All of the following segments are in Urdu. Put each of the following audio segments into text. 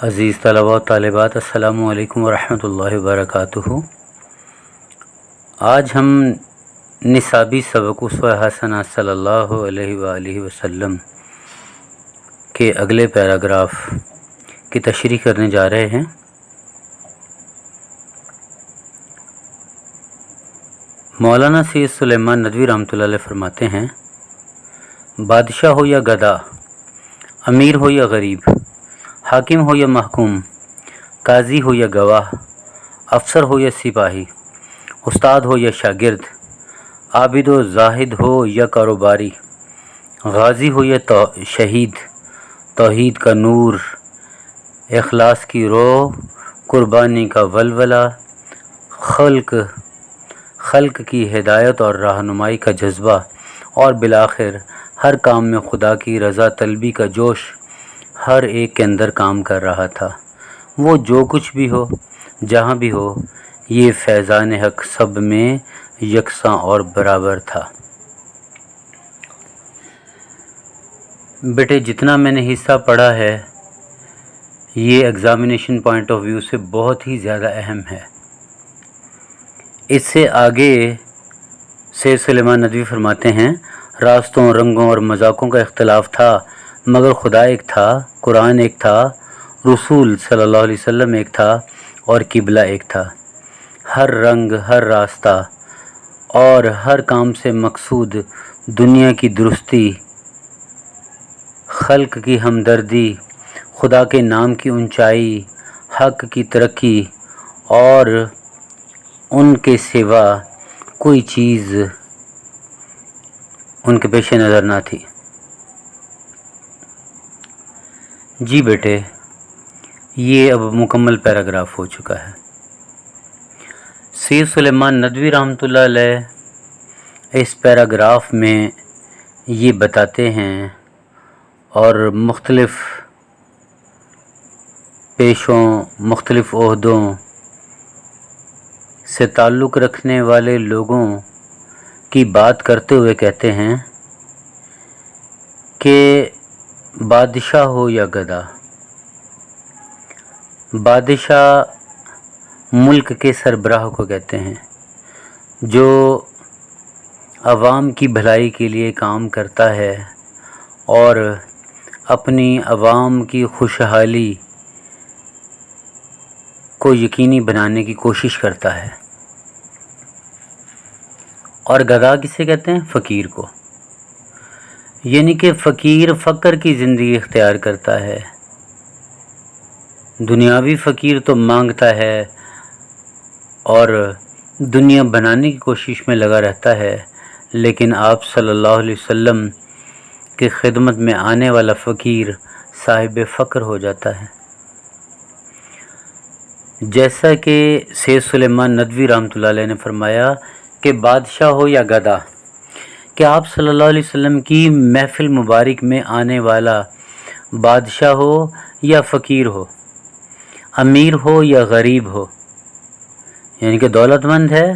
عزیز طلباء و طالبات، السلام علیکم ورحمۃ اللہ وبرکاتہ۔ آج ہم نصابی سبق اسوہ حسنہ صلی اللہ علیہ وآلہ وسلم کے اگلے پیراگراف کی تشریح کرنے جا رہے ہیں۔ مولانا سید سلیمان ندوی رحمۃ اللہ علیہ فرماتے ہیں، بادشاہ ہو یا گدا، امیر ہو یا غریب، حاکم ہو یا محکوم، قاضی ہو یا گواہ، افسر ہو یا سپاہی، استاد ہو یا شاگرد، عابد و زاہد ہو یا کاروباری، غازی ہو یا شہید، توحید کا نور، اخلاص کی روح، قربانی کا ولولہ، خلق کی ہدایت اور رہنمائی کا جذبہ، اور بالآخر ہر کام میں خدا کی رضا طلبی کا جوش ہر ایک کے اندر کام کر رہا تھا۔ وہ جو کچھ بھی ہو، جہاں بھی ہو، یہ فیضان حق سب میں یکساں اور برابر تھا۔ بیٹے، جتنا میں نے حصہ پڑھا ہے یہ ایگزامینیشن پوائنٹ آف ویو سے بہت ہی زیادہ اہم ہے۔ اس سے آگے سید سلیمان ندوی فرماتے ہیں، راستوں، رنگوں اور مذاقوں کا اختلاف تھا، مگر خدا ایک تھا، قرآن ایک تھا، رسول صلی اللہ علیہ وسلم ایک تھا، اور قبلہ ایک تھا۔ ہر رنگ، ہر راستہ اور ہر کام سے مقصود دنیا کی درستی، خلق کی ہمدردی، خدا کے نام کی اونچائی، حق کی ترقی، اور ان کے سوا کوئی چیز ان کے پیش نظر نہ تھی۔ جی بیٹے، یہ اب مکمل پیراگراف ہو چکا ہے۔ سید سلیمان ندوی رحمۃ اللہ علیہ اس پیراگراف میں یہ بتاتے ہیں اور مختلف پیشوں، مختلف عہدوں سے تعلق رکھنے والے لوگوں کی بات کرتے ہوئے کہتے ہیں کہ بادشاہ ہو یا گدا، بادشاہ ملک کے سربراہ کو کہتے ہیں جو عوام کی بھلائی کے لیے کام کرتا ہے اور اپنی عوام کی خوشحالی کو یقینی بنانے کی کوشش کرتا ہے۔ اور گدا کسے کہتے ہیں؟ فقیر کو، یعنی کہ فقیر فقر کی زندگی اختیار کرتا ہے۔ دنیاوی فقیر تو مانگتا ہے اور دنیا بنانے کی کوشش میں لگا رہتا ہے، لیکن آپ صلی اللہ علیہ وسلم کی خدمت میں آنے والا فقیر صاحب فقر ہو جاتا ہے۔ جیسا کہ سید سلیمان ندوی رحمۃ اللہ علیہ نے فرمایا کہ بادشاہ ہو یا گدا، کہ آپ صلی اللہ علیہ وسلم کی محفل مبارک میں آنے والا بادشاہ ہو یا فقیر ہو، امیر ہو یا غریب ہو، یعنی کہ دولت مند ہے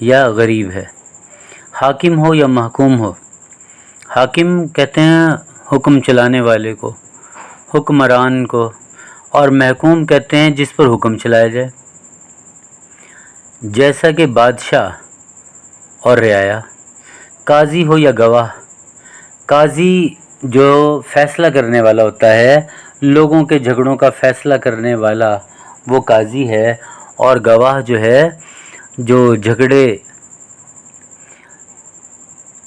یا غریب ہے، حاکم ہو یا محکوم ہو۔ حاکم کہتے ہیں حکم چلانے والے کو، حکمران کو، اور محکوم کہتے ہیں جس پر حکم چلایا جائے۔ جیسا کہ بادشاہ اور رعایا، قاضی ہو یا گواہ، قاضی جو فیصلہ کرنے والا ہوتا ہے، لوگوں کے جھگڑوں کا فیصلہ کرنے والا وہ قاضی ہے، اور گواہ جو ہے جو جھگڑے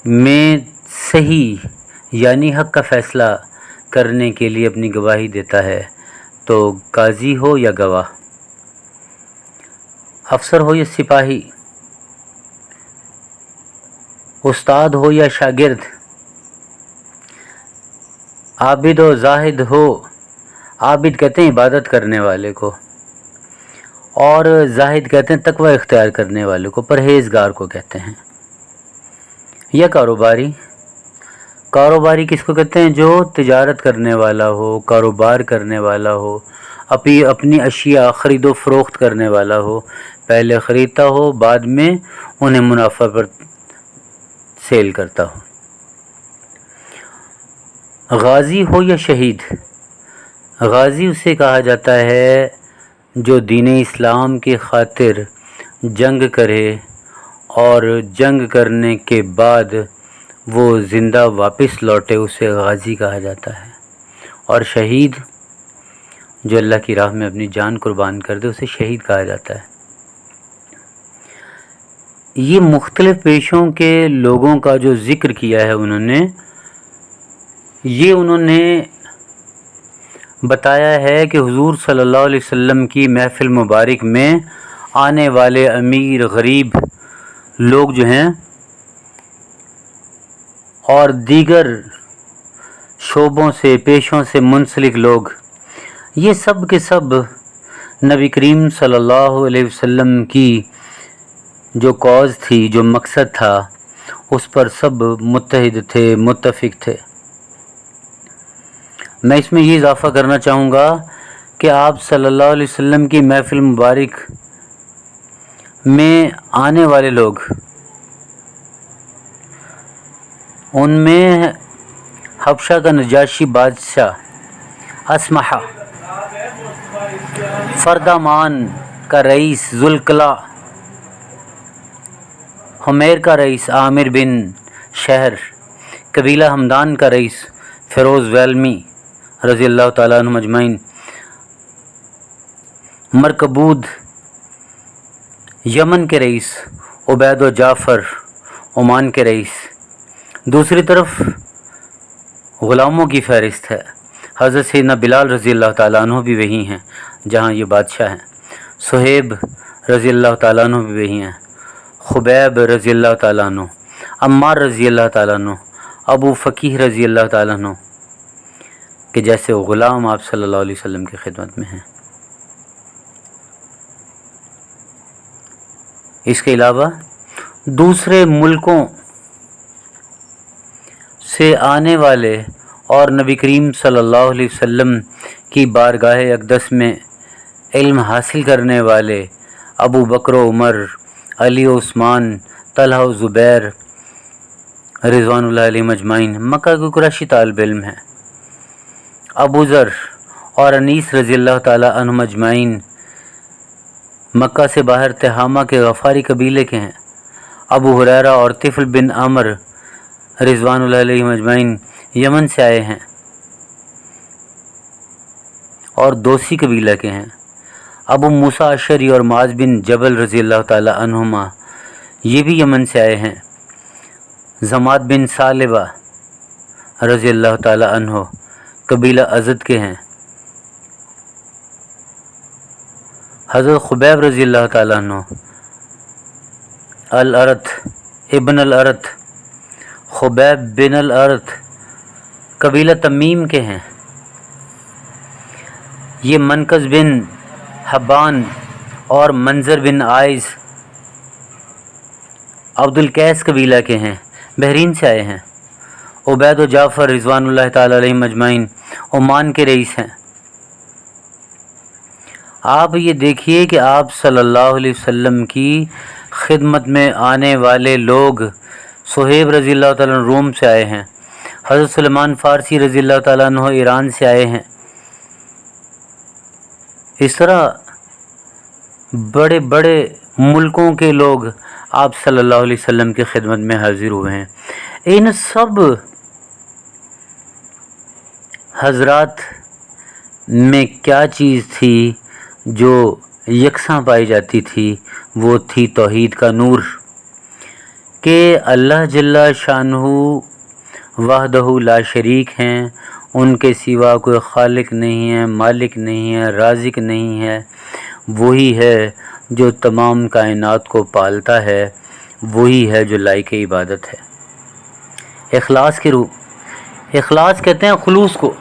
میں صحیح یعنی حق کا فیصلہ کرنے کے لیے اپنی گواہی دیتا ہے، تو قاضی ہو یا گواہ، افسر ہو یا سپاہی، استاد ہو یا شاگرد، عابد و زاہد ہو، عابد کہتے ہیں عبادت کرنے والے کو، اور زاہد کہتے ہیں تقوی اختیار کرنے والے کو، پرہیزگار کو کہتے ہیں، یا کاروباری۔ کاروباری کس کو کہتے ہیں؟ جو تجارت کرنے والا ہو، کاروبار کرنے والا ہو، اپنی اشیاء خرید و فروخت کرنے والا ہو، پہلے خریدتا ہو بعد میں انہیں منافع پر سیل کرتا ہو۔ غازی ہو یا شہید، غازی اسے کہا جاتا ہے جو دین اسلام کی خاطر جنگ کرے اور جنگ کرنے کے بعد وہ زندہ واپس لوٹے، اسے غازی کہا جاتا ہے۔ اور شہید جو اللہ کی راہ میں اپنی جان قربان کر دے اسے شہید کہا جاتا ہے۔ یہ مختلف پیشوں کے لوگوں کا جو ذکر کیا ہے انہوں نے بتایا ہے کہ حضور صلی اللہ علیہ وسلم کی محفل مبارک میں آنے والے امیر غریب لوگ جو ہیں اور دیگر شعبوں سے پیشوں سے منسلک لوگ، یہ سب کے سب نبی کریم صلی اللہ علیہ وسلم کی جو کاز تھی، جو مقصد تھا، اس پر سب متحد تھے، متفق تھے۔ میں اس میں یہ اضافہ کرنا چاہوں گا کہ آپ صلی اللہ علیہ وسلم کی محفل مبارک میں آنے والے لوگ، ان میں حبشہ کا نجاشی بادشاہ اسمحہ، فردامان کا رئیس ذوالقلع، حمیر کا رئیس عامر بن شہر، قبیلہ ہمدان کا رئیس فیروز ویلمی رضی اللہ تعالیٰ عنہ اجمعین، مرکبود یمن کے رئیس عبید و جعفر عمان کے رئیس۔ دوسری طرف غلاموں کی فہرست ہے، حضرت سیدنا بلال رضی اللہ تعالیٰ عنہ بھی وہی ہیں جہاں یہ بادشاہ ہیں، صہیب رضی اللہ تعالیٰ عنہ بھی وہی ہیں، خبیب رضی اللہ تعالیٰ عنہ، عمار رضی اللہ تعالیٰ عنہ، ابو فقیہ رضی اللہ تعالیٰ عنہ، کہ جیسے غلام آپ صلی اللہ علیہ وسلم کی خدمت میں ہیں۔ اس کے علاوہ دوسرے ملکوں سے آنے والے اور نبی کریم صلی اللہ علیہ وسلم کی بارگاہ اقدس میں علم حاصل کرنے والے ابو بکر و عمر، علی و عثمان، طلحہ و زبیر رضوان اللہ علیہ اجمعین مکہ کے قریشی طالب علم ہیں۔ ابو ذر اور انیس رضی اللہ تعالی عنہم اجمعین مکہ سے باہر تہامہ کے غفاری قبیلے کے ہیں۔ ابو ہریرہ اور طفل بن عمر رضوان اللہ علیہ اجمعین یمن سے آئے ہیں اور دوسی قبیلہ کے ہیں۔ ابو موسیٰ اشعری اور معاذ بن جبل رضی اللہ تعالی عنہما یہ بھی یمن سے آئے ہیں۔ زماد بن ثعلبہ رضی اللہ تعالی عنہ قبیلہ ازد کے ہیں۔ حضرت خبیب رضی اللہ تعالی عنہ الارت ابن الارت، خبیب بن الارت قبیلہ تمیم کے ہیں۔ یہ منقذ بن حبان اور منظر بن عائز عبد القیس قبیلہ کے ہیں، بحرین سے آئے ہیں۔ عبید و جعفر رضوان اللہ تعالی علیہم اجمعین عمان کے رئیس ہیں۔ آپ یہ دیکھیے کہ آپ صلی اللہ علیہ وسلم کی خدمت میں آنے والے لوگ، صہیب رضی اللہ تعالیٰ عنہ روم سے آئے ہیں، حضرت سلمان فارسی رضی اللہ تعالیٰ عنہ ایران سے آئے ہیں۔ اس طرح بڑے بڑے ملکوں کے لوگ آپ صلی اللہ علیہ وسلم کی خدمت میں حاضر ہوئے ہیں۔ ان سب حضرات میں کیا چیز تھی جو یکساں پائی جاتی تھی؟ وہ تھی توحید کا نور، کہ اللہ جل شانہ وحدہ لا شریک ہیں، ان کے سوا کوئی خالق نہیں ہے، مالک نہیں ہے، رازق نہیں ہے، وہی ہے جو تمام کائنات کو پالتا ہے، وہی ہے جو لائق عبادت ہے۔ اخلاص کی روح، اخلاص کہتے ہیں خلوص کو،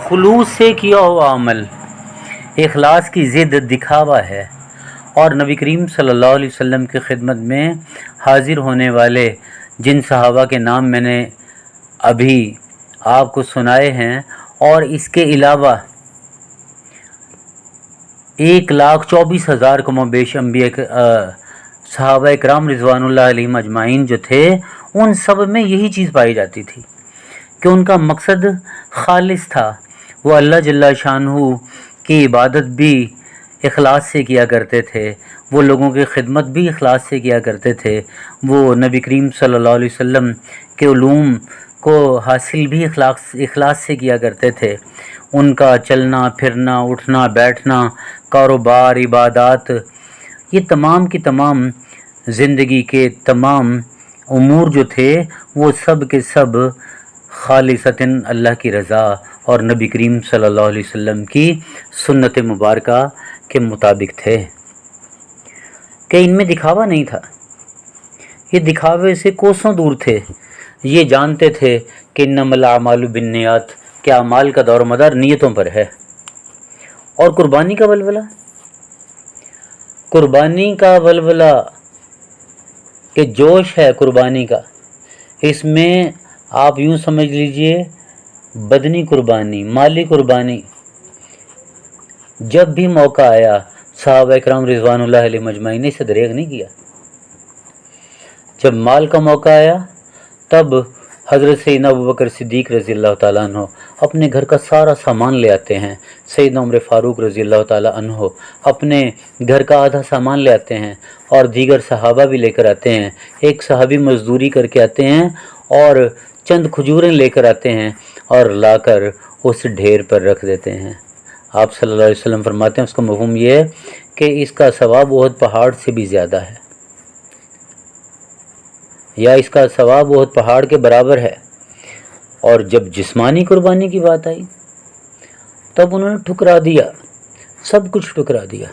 خلوص سے کیا ہوا عمل، اخلاص کی ضد دکھاوا ہے۔ اور نبی کریم صلی اللہ علیہ وسلم کی خدمت میں حاضر ہونے والے جن صحابہ کے نام میں نے ابھی آپ کو سنائے ہیں، اور اس کے علاوہ 1,24,000 کم و بیش انبیاء صحابہ اکرام رضوان اللہ علیہم اجمعین جو تھے، ان سب میں یہی چیز پائی جاتی تھی کہ ان کا مقصد خالص تھا، وہ اللہ جل شانہ کی عبادت بھی اخلاص سے کیا کرتے تھے، وہ لوگوں کی خدمت بھی اخلاص سے کیا کرتے تھے، وہ نبی کریم صلی اللہ علیہ وسلم کے علوم کو حاصل بھی اخلاص سے کیا کرتے تھے۔ ان کا چلنا پھرنا، اٹھنا بیٹھنا، کاروبار، عبادات، یہ تمام کی تمام زندگی کے تمام امور جو تھے وہ سب کے سب خالصتاً اللہ کی رضا اور نبی کریم صلی اللہ علیہ وسلم کی سنت مبارکہ کے مطابق تھے، کہ ان میں دکھاوا نہیں تھا، یہ دکھاوے سے کوسوں دور تھے۔ یہ جانتے تھے کہ انما الاعمال بالنیات، کہ اعمال کا دور و مدار نیتوں پر ہے۔ اور قربانی کا ولولہ، قربانی کا ولولہ کہ جوش ہے قربانی کا، اس میں آپ یوں سمجھ لیجئے بدنی قربانی، مالی قربانی، جب بھی موقع آیا صحابہ اکرام رضوان اللہ علیہ مجمعین نے اسے دریغ نہیں کیا۔ جب مال کا موقع آیا تب حضرت سیدنا ابوبکر صدیق رضی اللہ تعالیٰ عنہ اپنے گھر کا سارا سامان لے آتے ہیں، سیدنا عمر فاروق رضی اللہ تعالیٰ عنہ اپنے گھر کا آدھا سامان لے آتے ہیں، اور دیگر صحابہ بھی لے کر آتے ہیں۔ ایک صحابی مزدوری کر کے آتے ہیں اور چند کھجوریں لے کر آتے ہیں اور لا کر اس ڈھیر پر رکھ دیتے ہیں۔ آپ صلی اللہ علیہ وسلم فرماتے ہیں اس کا مفہوم یہ ہے کہ اس کا ثواب احد پہاڑ سے بھی زیادہ ہے، یا اس کا ثواب احد پہاڑ کے برابر ہے۔ اور جب جسمانی قربانی کی بات آئی تب انہوں نے ٹھکرا دیا، سب کچھ ٹھکرا دیا۔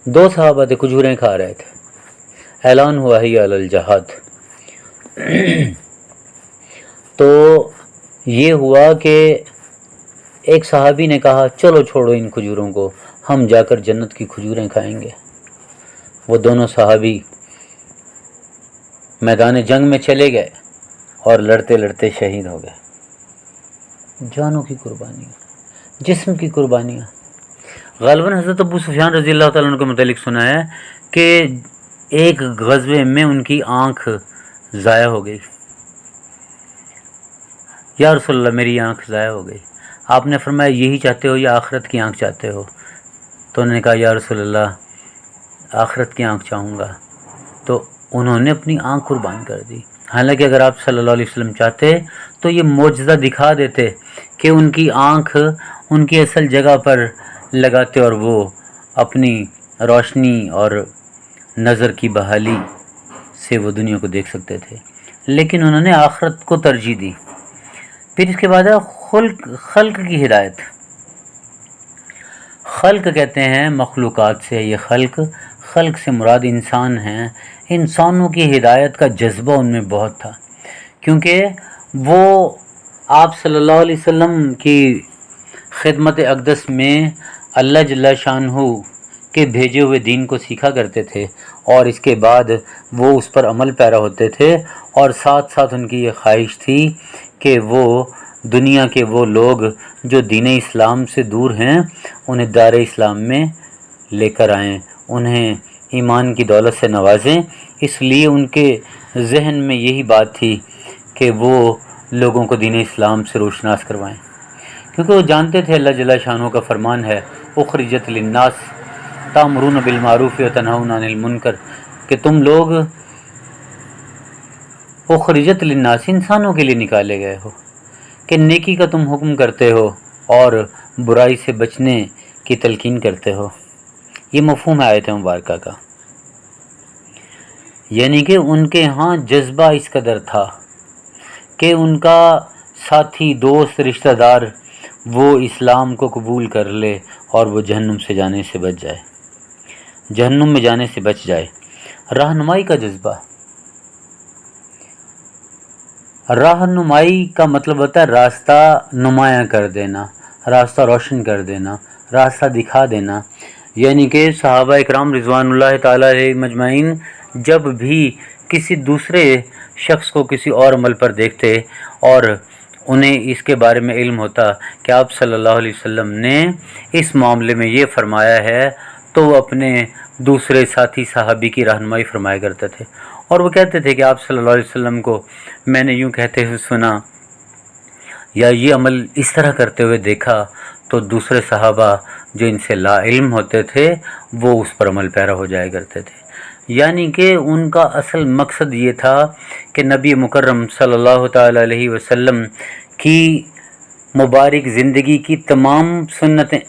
دو صحابہ تھے، کھجوریں کھا رہے تھے، اعلان ہوا حی علی الجہاد، تو یہ ہوا کہ ایک صحابی نے کہا چلو چھوڑو ان کھجوروں کو، ہم جا کر جنت کی کھجوریں کھائیں گے۔ وہ دونوں صحابی میدان جنگ میں چلے گئے اور لڑتے لڑتے شہید ہو گئے۔ جانوں کی قربانیاں، جسم کی قربانیاں۔ غالباً حضرت ابو سفیان رضی اللہ تعالیٰ عنہ کے متعلق سنا ہے کہ ایک غزوے میں ان کی آنکھ ضائع ہو گئی۔ یا رسول اللہ میری آنکھ ضائع ہو گئی۔ آپ نے فرمایا یہی چاہتے ہو یا آخرت کی آنکھ چاہتے ہو؟ تو انہوں نے کہا یا رسول اللہ آخرت کی آنکھ چاہوں گا۔ تو انہوں نے اپنی آنکھ قربان کر دی۔ حالانکہ اگر آپ صلی اللہ علیہ وسلم چاہتے تو یہ معجزہ دکھا دیتے کہ ان کی آنکھ ان کی اصل جگہ پر لگاتے اور وہ اپنی روشنی اور نظر کی بحالی سے وہ دنیا کو دیکھ سکتے تھے، لیکن انہوں نے آخرت کو ترجیح دی۔ پھر اس کے بعد ہے خلق کی ہدایت۔ خلق کہتے ہیں مخلوقات سے، یہ خلق سے مراد انسان ہیں۔ انسانوں کی ہدایت کا جذبہ ان میں بہت تھا، کیونکہ وہ آپ صلی اللہ علیہ وسلم کی خدمت اقدس میں اللہ جل شانہ کے بھیجے ہوئے دین کو سیکھا کرتے تھے، اور اس کے بعد وہ اس پر عمل پیرا ہوتے تھے، اور ساتھ ساتھ ان کی یہ خواہش تھی کہ وہ دنیا کے وہ لوگ جو دین اسلام سے دور ہیں انہیں دار اسلام میں لے کر آئیں، انہیں ایمان کی دولت سے نوازیں۔ اس لیے ان کے ذہن میں یہی بات تھی کہ وہ لوگوں کو دین اسلام سے روشناس کروائیں، کیونکہ وہ جانتے تھے اللہ جل شانہ کا فرمان ہے اخرجت للناس تأمرون بالمعروف وتنہون عن المنکر، کہ تم لوگ اخرجت للناس انسانوں کے لیے نکالے گئے ہو، کہ نیکی کا تم حکم کرتے ہو اور برائی سے بچنے کی تلقین کرتے ہو۔ یہ مفہوم ہے آیت مبارکہ کا، یعنی کہ ان کے ہاں جذبہ اس قدر تھا کہ ان کا ساتھی دوست رشتہ دار وہ اسلام کو قبول کر لے اور وہ جہنم سے جانے سے بچ جائے، جہنم میں جانے سے بچ جائے۔ رہنمائی کا جذبہ، رہنمائی کا مطلب ہوتا ہے راستہ نمایاں کر دینا، راستہ روشن کر دینا، راستہ دکھا دینا۔ یعنی کہ صحابہ اکرام رضوان اللہ تعالیٰ علیہ مجمعین جب بھی کسی دوسرے شخص کو کسی اور عمل پر دیکھتے اور انہیں اس کے بارے میں علم ہوتا کہ آپ صلی اللہ علیہ وسلم نے اس معاملے میں یہ فرمایا ہے، تو وہ اپنے دوسرے ساتھی صحابی کی رہنمائی فرمایا کرتے تھے، اور وہ کہتے تھے کہ آپ صلی اللہ علیہ وسلم کو میں نے یوں کہتے ہوئے سنا یا یہ عمل اس طرح کرتے ہوئے دیکھا، تو دوسرے صحابہ جو ان سے لا علم ہوتے تھے وہ اس پر عمل پیرا ہو جایا کرتے تھے۔ یعنی کہ ان کا اصل مقصد یہ تھا کہ نبی مکرم صلی اللہ تعالی علیہ وسلم کی مبارک زندگی کی تمام سنتیں،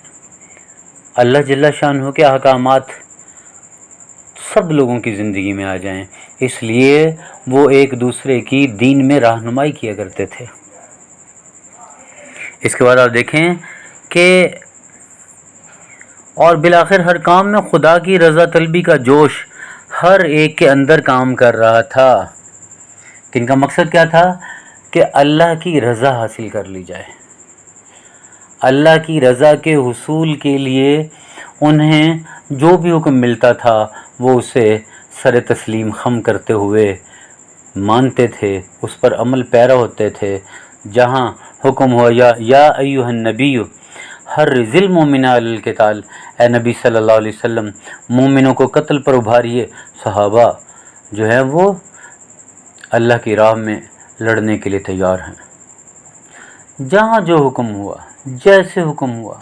اللہ جل شانہ کے احکامات سب لوگوں کی زندگی میں آ جائیں، اس لیے وہ ایک دوسرے کی دین میں رہنمائی کیا کرتے تھے۔ اس کے بعد آپ دیکھیں کہ اور بالآخر ہر کام میں خدا کی رضا طلبی کا جوش ہر ایک کے اندر کام کر رہا تھا۔ کہ ان کا مقصد کیا تھا؟ کہ اللہ کی رضا حاصل کر لی جائے۔ اللہ کی رضا کے حصول کے لیے انہیں جو بھی حکم ملتا تھا وہ اسے سر تسلیم خم کرتے ہوئے مانتے تھے، اس پر عمل پیرا ہوتے تھے۔ جہاں حکم ہوا یا ایھا النبی حرض المؤمنین علی القتال، اے نبی صلی اللہ علیہ وسلم مومنوں کو قتل پر ابھاریے، صحابہ جو ہیں وہ اللہ کی راہ میں لڑنے کے لیے تیار ہیں۔ جہاں جو حکم ہوا، جیسے حکم ہوا،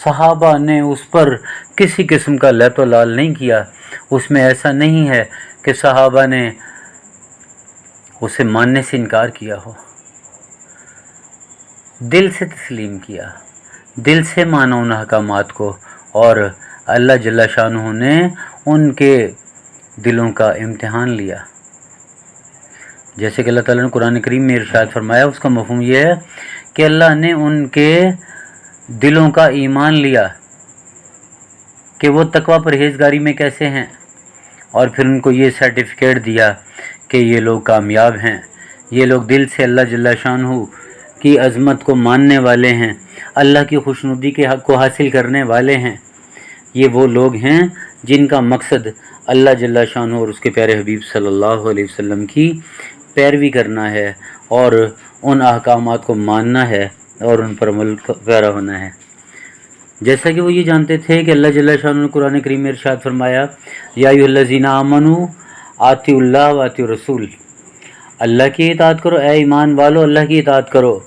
صحابہ نے اس پر کسی قسم کا لت و لال نہیں کیا۔ اس میں ایسا نہیں ہے کہ صحابہ نے اسے ماننے سے انکار کیا ہو، دل سے تسلیم کیا، دل سے مانا ان احکامات کو، اور اللہ جل شانہ نے ان کے دلوں کا امتحان لیا۔ جیسے کہ اللہ تعالیٰ نے قرآن کریم میں ارشاد فرمایا، اس کا مفہوم یہ ہے کہ اللہ نے ان کے دلوں کا ایمان لیا کہ وہ تقوی پرہیزگاری میں کیسے ہیں، اور پھر ان کو یہ سرٹیفکیٹ دیا کہ یہ لوگ کامیاب ہیں، یہ لوگ دل سے اللہ جل شانہ کی عظمت کو ماننے والے ہیں، اللہ کی خوشنودی کے حق کو حاصل کرنے والے ہیں۔ یہ وہ لوگ ہیں جن کا مقصد اللہ جل شانہ اور اس کے پیارے حبیب صلی اللہ علیہ وسلم کی پیروی کرنا ہے اور ان احکامات کو ماننا ہے اور ان پر عمل پیرا ہونا ہے۔ جیسا کہ وہ یہ جانتے تھے کہ اللہ جل شانہ نے قرآن کریم میں ارشاد فرمایا، یا ایھا الذین آمنوا اطیعوا اللہ واطیعوا الرسول، اللہ کی اطاعت کرو، اے ایمان والو اللہ کی اطاعت کرو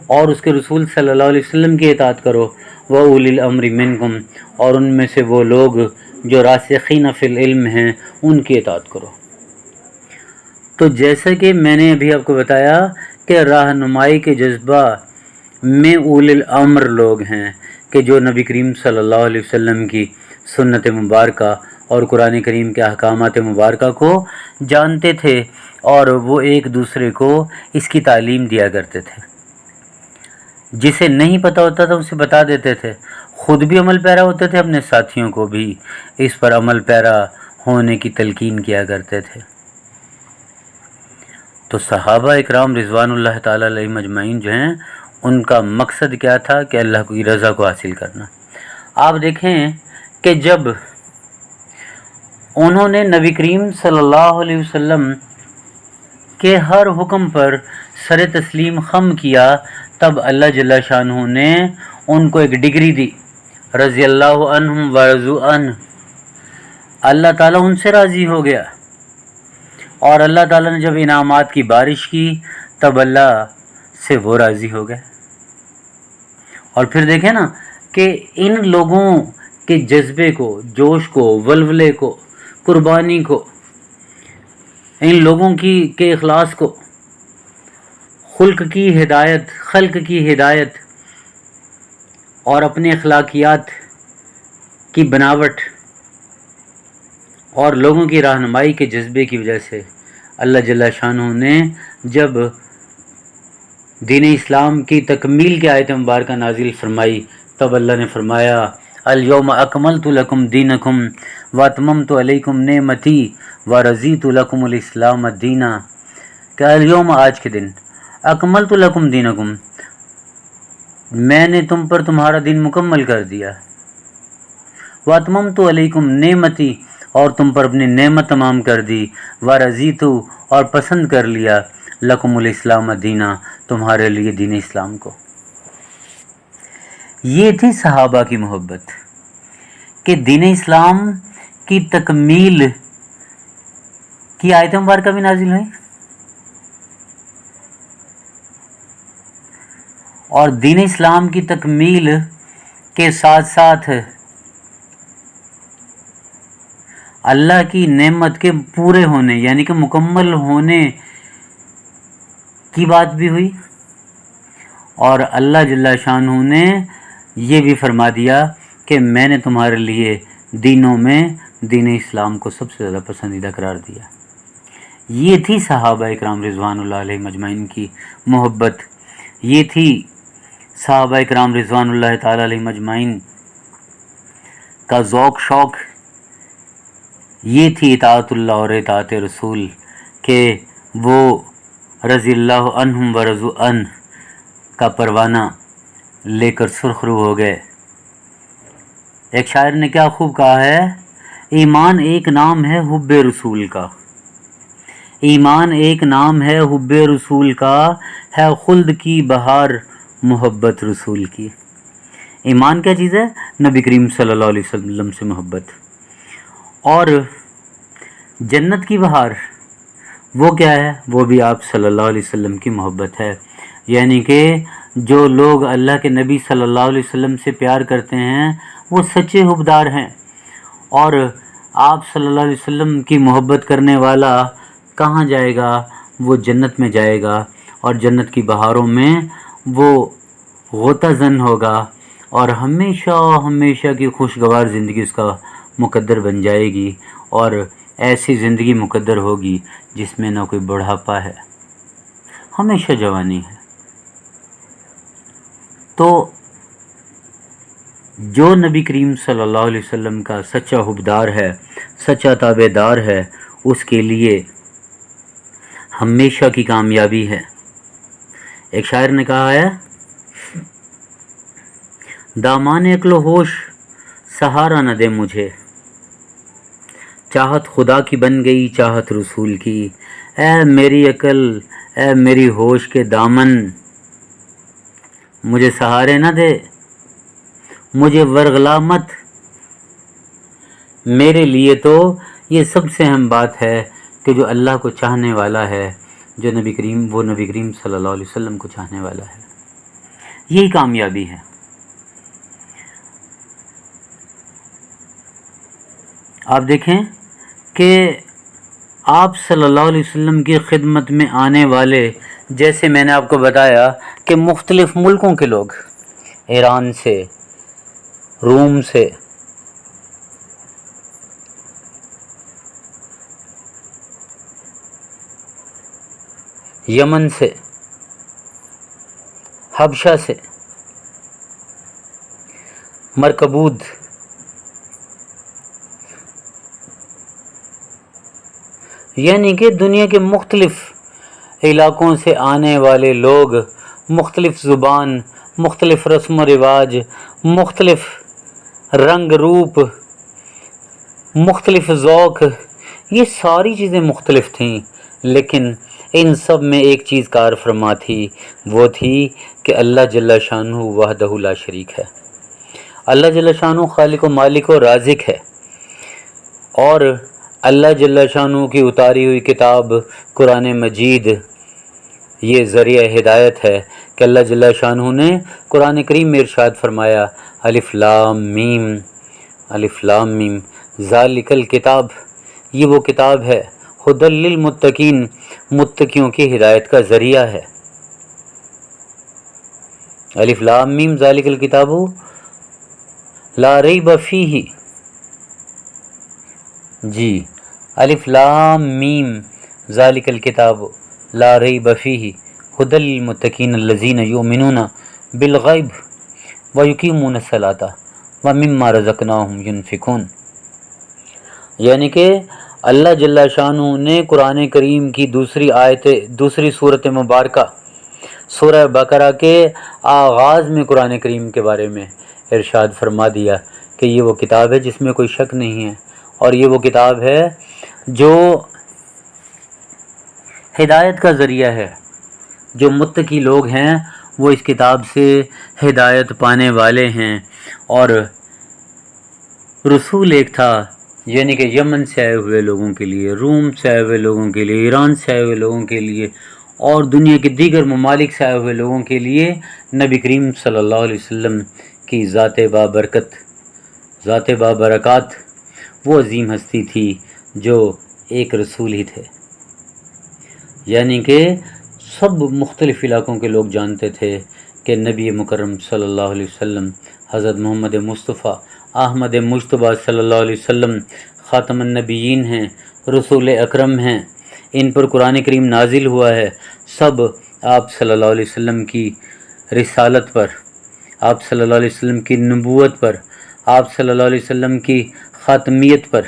اور اس کے رسول صلی اللہ علیہ وسلم کی اطاعت کرو، وَأُولِي الْأَمْرِ مِنْکُمْ، اور ان میں سے وہ لوگ جو راسخین فی العلم ہیں ان کی اطاعت کرو۔ تو جیسا کہ میں نے ابھی آپ کو بتایا کہ رہنمائی کے جذبہ میں اولی الامر لوگ ہیں کہ جو نبی کریم صلی اللہ علیہ وسلم کی سنت مبارکہ اور قرآن کریم کے احکامات مبارکہ کو جانتے تھے، اور وہ ایک دوسرے کو اس کی تعلیم دیا کرتے تھے۔ جسے نہیں پتہ ہوتا تھا اسے بتا دیتے تھے، خود بھی عمل پیرا ہوتے تھے، اپنے ساتھیوں کو بھی اس پر عمل پیرا ہونے کی تلقین کیا کرتے تھے۔ تو صحابہ اکرام رضوان اللہ تعالیٰ علیہ مجمعین جو ہیں ان کا مقصد کیا تھا؟ کہ اللہ کی رضا کو حاصل کرنا۔ آپ دیکھیں کہ جب انہوں نے نبی کریم صلی اللہ علیہ وسلم کے ہر حکم پر سر تسلیم خم کیا، تب اللہ جل شانہ نے ان کو ایک ڈگری دی، رضی اللہ عنہم ورضوا عنہ، اللہ تعالیٰ ان سے راضی ہو گیا، اور اللہ تعالیٰ نے جب انعامات کی بارش کی تب اللہ سے وہ راضی ہو گئے۔ اور پھر دیکھیں نا کہ ان لوگوں کے جذبے کو، جوش کو، ولولے کو، قربانی کو، ان لوگوں کے اخلاص کو، خلق کی ہدایت اور اپنے اخلاقیات کی بناوٹ اور لوگوں کی رہنمائی کے جذبے کی وجہ سے اللہ جل شانہ نے جب دین اسلام کی تکمیل کی آیت مبارکہ نازل فرمائی تب اللہ نے فرمایا، الیوم اکملت لکم دینکم واتممت علیکم نعمتی ورضیت لکم الاسلام دینا، کہ الیوم آج کے دن، اکملت لکم دینکم میں نے تم پر تمہارا دین مکمل کر دیا، واتممت علیکم نعمتی اور تم پر اپنی نعمت تمام کر دی، ورضیت اور پسند کر لیا، لکم الاسلام دینا تمہارے لیے دین اسلام کو۔ یہ تھی صحابہ کی محبت کہ دین اسلام کی تکمیل کی آیت مبارکہ بھی نازل ہوئی اور دین اسلام کی تکمیل کے ساتھ ساتھ اللہ کی نعمت کے پورے ہونے یعنی کہ مکمل ہونے کی بات بھی ہوئی، اور اللہ جل شانہ نے یہ بھی فرما دیا کہ میں نے تمہارے لیے دینوں میں دین اسلام کو سب سے زیادہ پسندیدہ قرار دیا۔ یہ تھی صحابہ اکرام رضوان اللہ علیہ مجمعین کی محبت، یہ تھی صحابہ اکرام رضوان اللہ تعالی علیہ مجمعین کا ذوق شوق، یہ تھی اطاعت اللہ اور اطاعت رسول کہ وہ رضی اللہ عنہم ورضوا عنہ کا پروانہ لے کر سرخ رو ہو گئے۔ ایک شاعر نے کیا خوب کہا ہے، ایمان ایک نام ہے حب رسول کا، ایمان ایک نام ہے حب رسول کا، ہے خلد کی بہار محبت رسول کی۔ ایمان کیا چیز ہے؟ نبی کریم صلی اللہ علیہ وسلم سے محبت، اور جنت کی بہار وہ کیا ہے؟ وہ بھی آپ صلی اللہ علیہ وسلم کی محبت ہے۔ یعنی کہ جو لوگ اللہ کے نبی صلی اللہ علیہ وسلم سے پیار کرتے ہیں وہ سچے حبدار ہیں، اور آپ صلی اللہ علیہ وسلم کی محبت کرنے والا کہاں جائے گا؟ وہ جنت میں جائے گا، اور جنت کی بہاروں میں وہ غوطہ زن ہوگا، اور ہمیشہ ہمیشہ کی خوشگوار زندگی اس کا مقدر بن جائے گی، اور ایسی زندگی مقدر ہوگی جس میں نہ کوئی بڑھاپا ہے، ہمیشہ جوانی ہے۔ تو جو نبی کریم صلی اللہ علیہ وسلم کا سچا حبدار ہے، سچا تابع دار ہے، اس کے لیے ہمیشہ کی کامیابی ہے۔ ایک شاعر نے کہا ہے، دامان عقل و ہوش سہارا نہ دے مجھے، چاہت خدا کی بن گئی چاہت رسول کی، اے میری عقل اے میری ہوش کے دامن مجھے سہارے نہ دے، مجھے ورغلا مت۔ میرے لیے تو یہ سب سے اہم بات ہے کہ جو اللہ کو چاہنے والا ہے، جو نبی کریم وہ نبی کریم صلی اللہ علیہ وسلم کو چاہنے والا ہے، یہی کامیابی ہے۔ آپ دیکھیں کہ آپ صلی اللہ علیہ وسلم کی خدمت میں آنے والے، جیسے میں نے آپ کو بتایا کہ مختلف ملکوں کے لوگ، ایران سے، روم سے، یمن سے، حبشہ سے، مرکبود، یعنی کہ دنیا کے مختلف علاقوں سے آنے والے لوگ، مختلف زبان، مختلف رسم و رواج، مختلف رنگ روپ، مختلف ذوق، یہ ساری چیزیں مختلف تھیں، لیکن ان سب میں ایک چیز کار فرما تھی، وہ تھی کہ اللہ جل شانہ وحدہ لا شریک ہے۔ اللہ جل شانہ خالق و مالک و رازق ہے، اور اللہ جل شانہ کی اتاری ہوئی کتاب قرآن مجید یہ ذریعہ ہدایت ہے کہ اللہ جل شانہ نے قرآن کریم میں ارشاد فرمایا، الف لام میم، الف لام میم، ذالک الکتاب، یہ وہ کتاب ہے، ھدی للمتقین، متقیوں کی ہدایت کا ذریعہ ہے۔ الف لام میم ذالک الکتاب لا ریب فیہ، جی الف لام میم ذالک الکتاب لا ریب فیہ ھدی للمتقین الذین یؤمنون بالغیب ویقیمون الصلاۃ ومما رزقناہم ینفقون۔ یعنی کہ اللہ جل شانہ نے قرآن کریم کی دوسری صورت مبارکہ سورہ بقرہ کے آغاز میں قرآن کریم کے بارے میں ارشاد فرما دیا کہ یہ وہ کتاب ہے جس میں کوئی شک نہیں ہے، اور یہ وہ کتاب ہے جو ہدایت کا ذریعہ ہے۔ جو متقی لوگ ہیں وہ اس کتاب سے ہدایت پانے والے ہیں، اور رسول ایک تھا یعنی کہ یمن سے آئے ہوئے لوگوں کے لیے، روم سے آئے ہوئے لوگوں کے لیے، ایران سے آئے ہوئے لوگوں کے لیے اور دنیا کے دیگر ممالک سے آئے ہوئے لوگوں کے لیے نبی کریم صلی اللہ علیہ وسلم کی ذات بابرکت، ذات بابرکات وہ عظیم ہستی تھی جو ایک رسول ہی تھے۔ یعنی کہ سب مختلف علاقوں کے لوگ جانتے تھے کہ نبی مکرم صلی اللہ علیہ وسلم حضرت محمد مصطفیٰ احمد مجتبیٰ صلی اللہ علیہ وسلم خاتم النبیین ہیں، رسول اکرم ہیں، ان پر قرآن کریم نازل ہوا ہے۔ سب آپ صلی اللہ علیہ وسلم کی رسالت پر، آپ صلی اللہ علیہ وسلم کی نبوت پر، آپ صلی اللہ علیہ وسلم کی خاتمیت پر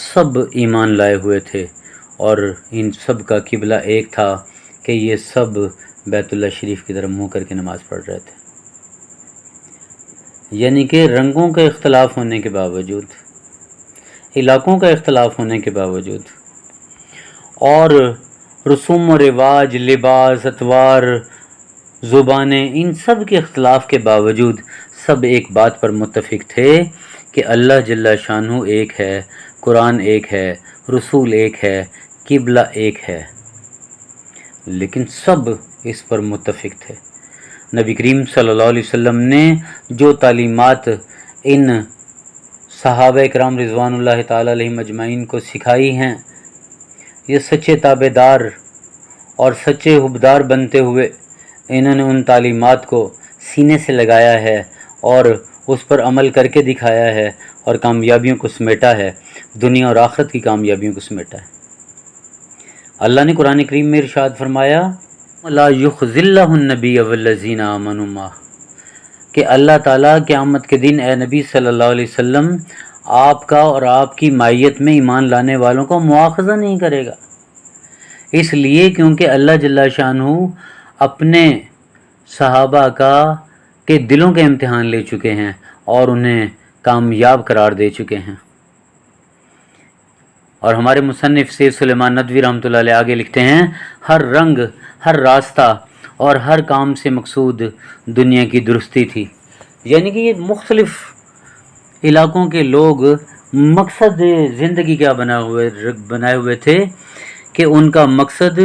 سب ایمان لائے ہوئے تھے، اور ان سب کا قبلہ ایک تھا کہ یہ سب بیت اللہ شریف کی طرف منہ کر کے نماز پڑھ رہے تھے۔ یعنی کہ رنگوں کا اختلاف ہونے کے باوجود، علاقوں کا اختلاف ہونے کے باوجود، اور رسوم و رواج، لباس، اطوار، زبانیں، ان سب کے اختلاف کے باوجود سب ایک بات پر متفق تھے کہ اللہ جل شانہ ایک ہے، قرآن ایک ہے، رسول ایک ہے، قبلہ ایک ہے، لیکن سب اس پر متفق تھے۔ نبی کریم صلی اللہ علیہ وسلم نے جو تعلیمات ان صحابہ کرام رضوان اللہ تعالی علیہم اجمعین کو سکھائی ہیں، یہ سچے تابع دار اور سچے حبدار بنتے ہوئے انہوں نے ان تعلیمات کو سینے سے لگایا ہے اور اس پر عمل کر کے دکھایا ہے اور کامیابیوں کو سمیٹا ہے، دنیا اور آخرت کی کامیابیوں کو سمیٹا ہے۔ اللہ نے قرآن کریم میں ارشاد فرمایا لا یخزی اللہ النبی والذین آمنوا معہ، کہ اللہ تعالیٰ قیامت کے دن اے نبی صلی اللہ علیہ وسلم آپ کا اور آپ کی مائیت میں ایمان لانے والوں کو مواخذہ نہیں کرے گا، اس لیے کیونکہ اللہ جل شانہ اپنے صحابہ کے دلوں کے امتحان لے چکے ہیں اور انہیں کامیاب قرار دے چکے ہیں۔ اور ہمارے مصنف سید سلیمان ندوی رحمۃ اللہ علیہ آگے لکھتے ہیں، ہر رنگ، ہر راستہ اور ہر کام سے مقصود دنیا کی درستی تھی۔ یعنی کہ یہ مختلف علاقوں کے لوگ مقصد زندگی کیا بنائے ہوئے تھے کہ ان کا مقصد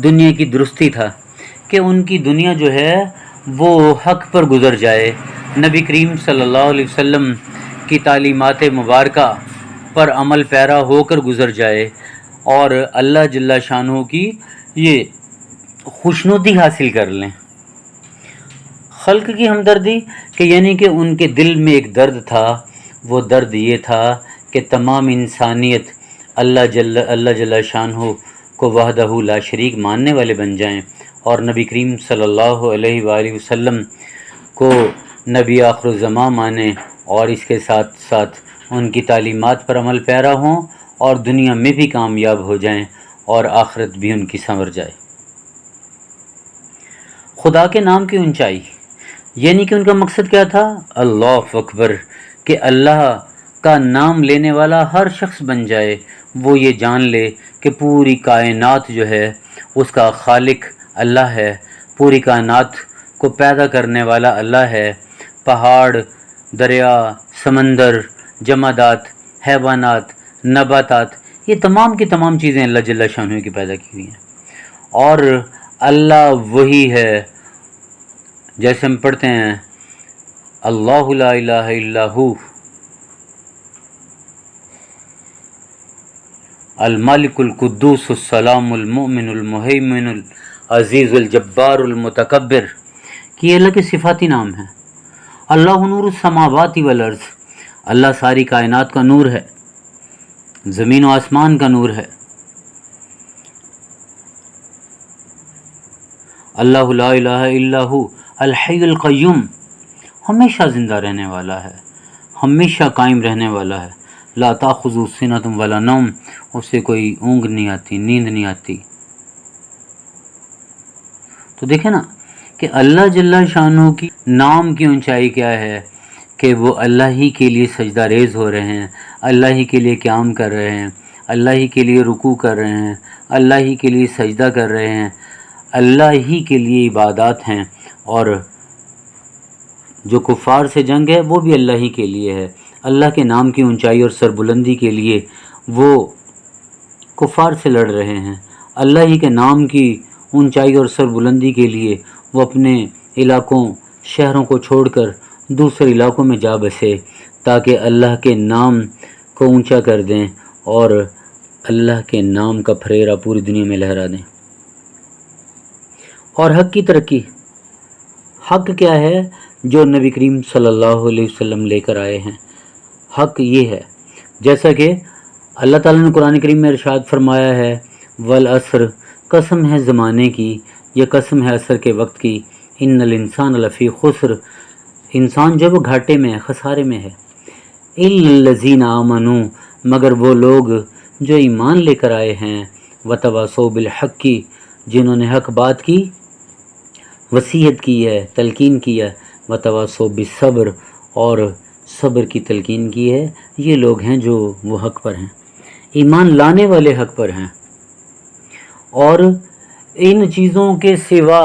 دنیا کی درستی تھا، کہ ان کی دنیا جو ہے وہ حق پر گزر جائے، نبی کریم صلی اللہ علیہ وسلم کی تعلیمات مبارکہ پر عمل پیرا ہو کر گزر جائے اور اللہ جل شانہ کی یہ خوشنودی حاصل کر لیں۔ خلق کی ہمدردی کہ یعنی کہ ان کے دل میں ایک درد تھا، وہ درد یہ تھا کہ تمام انسانیت اللہ جل شانہ کو وحدہ لا شریک ماننے والے بن جائیں اور نبی کریم صلی اللہ علیہ وآلہ وسلم کو نبی آخر الزماں مانیں اور اس کے ساتھ ساتھ ان کی تعلیمات پر عمل پیرا ہوں اور دنیا میں بھی کامیاب ہو جائیں اور آخرت بھی ان کی سنور جائے۔ خدا کے نام کی اونچائی، یعنی کہ ان کا مقصد کیا تھا؟ اللہ اکبر، کہ اللہ کا نام لینے والا ہر شخص بن جائے، وہ یہ جان لے کہ پوری کائنات جو ہے اس کا خالق اللہ ہے، پوری کائنات کو پیدا کرنے والا اللہ ہے، پہاڑ، دریا، سمندر، جمادات، حیوانات، نباتات، یہ تمام کی تمام چیزیں اللہ جل شانہ کی پیدا کی ہوئی ہیں، اور اللہ وہی ہے، جیسے ہم پڑھتے ہیں اللہ لا الہ الا ہو الملک القدوس السلام المؤمن المہیمن العزیز الجبار المتکبر، کہ یہ اللہ کے صفاتی نام ہیں۔ اللہ نور السماوات والارض، اللہ ساری کائنات کا نور ہے، زمین و آسمان کا نور ہے۔ اللہ لا الہ الا ہو الحی القیوم، ہمیشہ زندہ رہنے والا ہے، ہمیشہ قائم رہنے والا ہے۔ لا تاخذہ سنۃ ولا نوم، اسے کوئی اونگ نہیں آتی، نیند نہیں آتی۔ تو دیکھیں نا کہ اللہ جل شانہ کی نام کی اونچائی کیا ہے کہ وہ اللہ ہی کے لیے سجدہ ریز ہو رہے ہیں، اللہ ہی کے لیے قیام کر رہے ہیں، اللہ ہی کے لیے رکوع کر رہے ہیں، اللہ ہی کے لیے سجدہ کر رہے ہیں، اللہ ہی کے لیے عبادات ہیں، اور جو کفار سے جنگ ہے وہ بھی اللہ ہی کے لیے ہے، اللہ کے نام کی اونچائی اور سربلندی کے لیے وہ کفار سے لڑ رہے ہیں، اللہ ہی کے نام کی اونچائی اور سربلندی کے لیے وہ اپنے علاقوں شہروں کو چھوڑ کر دوسرے علاقوں میں جا بسے تاکہ اللہ کے نام کو اونچا کر دیں اور اللہ کے نام کا پھریرا پوری دنیا میں لہرا دیں۔ اور حق کی ترقی، حق کیا ہے؟ جو نبی کریم صلی اللہ علیہ وسلم لے کر آئے ہیں، حق یہ ہے، جیسا کہ اللہ تعالیٰ نے قرآن کریم میں ارشاد فرمایا ہے، والعصر، قسم ہے زمانے کی یا قسم ہے عصر کے وقت کی، ان الانسان لفی خسر، انسان جو وہ گھاٹے میں ہے، خسارے میں ہے، الا الذین آمنوا، مگر وہ لوگ جو ایمان لے کر آئے ہیں، وتواصوا بالحق کی، جنہوں نے حق بات کی وصیت کی ہے، تلقین کی ہے، وتواصوا بالصبر، اور صبر کی تلقین کی ہے، یہ لوگ ہیں جو وہ حق پر ہیں، ایمان لانے والے حق پر ہیں۔ اور ان چیزوں کے سوا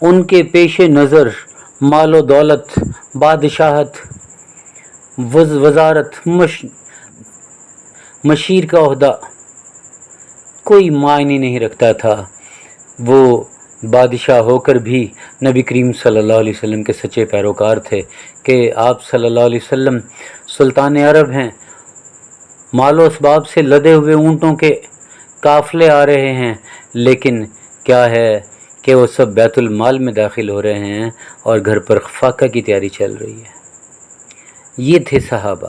ان کے پیش نظر مال و دولت، بادشاہت، وزارت، مشیر کا عہدہ کوئی معنی نہیں رکھتا تھا۔ وہ بادشاہ ہو کر بھی نبی کریم صلی اللہ علیہ وسلم کے سچے پیروکار تھے کہ آپ صلی اللہ علیہ وسلم سلطان عرب ہیں، مال و اسباب سے لدے ہوئے اونٹوں کے قافلے آ رہے ہیں، لیکن کیا ہے کہ وہ سب بیت المال میں داخل ہو رہے ہیں اور گھر پر فاقہ کی تیاری چل رہی ہے۔ یہ تھے صحابہ،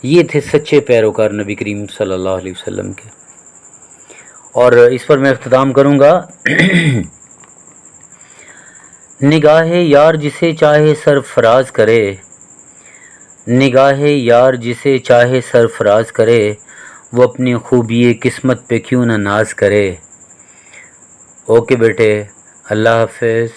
یہ تھے سچے پیروکار نبی کریم صلی اللہ علیہ وسلم کے۔ اور اس پر میں اختتام کروں گا، نگاہ یار جسے چاہے سرفراز کرے، نگاہ یار جسے چاہے سرفراز کرے، وہ اپنی خوبی قسمت پہ کیوں نہ ناز کرے۔ اوکے بیٹے، اللہ حافظ۔